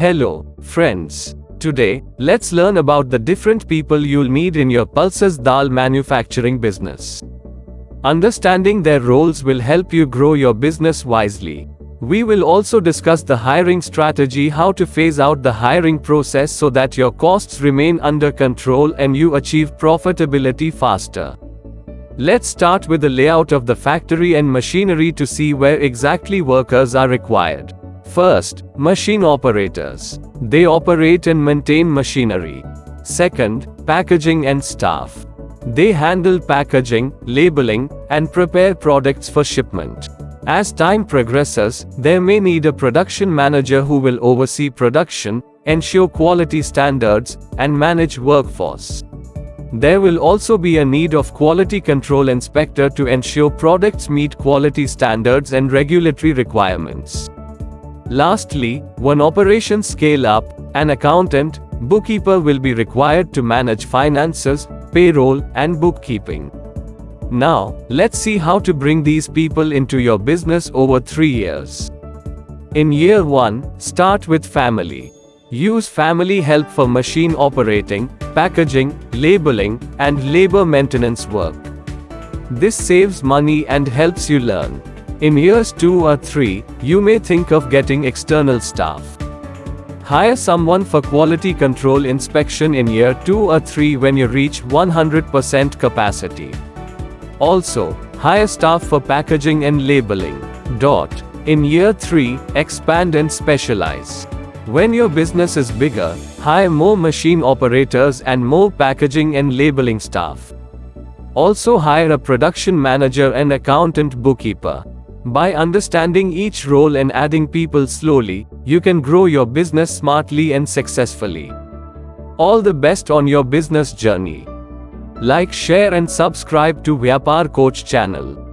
Hello, friends. Today, let's learn about the different people you'll meet in your pulses dal manufacturing business. Understanding their roles will help you grow your business wisely. We will also discuss the hiring strategy, how to phase out the hiring process so that your costs remain under control and you achieve profitability faster. Let's start with the layout of the factory and machinery to see where exactly workers are required. First, machine operators. They operate and maintain machinery. Second, packaging and staff. They handle packaging, labeling, and prepare products for shipment. As time progresses, there may need a production manager who will oversee production, ensure quality standards, and manage workforce. There will also be a need of quality control inspector to ensure products meet quality standards and regulatory requirements. Lastly, when operations scale up, an accountant, bookkeeper will be required to manage finances, payroll, and bookkeeping. Now, let's see how to bring these people into your business over 3 years. In year 1, start with family. Use family help for machine operating, packaging, labeling, and labor maintenance work. This saves money and helps you learn. In years 2 or 3, you may think of getting external staff. Hire someone for quality control inspection in year 2 or 3 when you reach 100% capacity. Also, hire staff for packaging and labeling. In year 3, expand and specialize. When your business is bigger, hire more machine operators and more packaging and labeling staff. Also hire a production manager and accountant bookkeeper. By understanding each role and adding people slowly, you can grow your business smartly and successfully. All the best on your business journey. Like, share and subscribe to Vyapar Coach channel.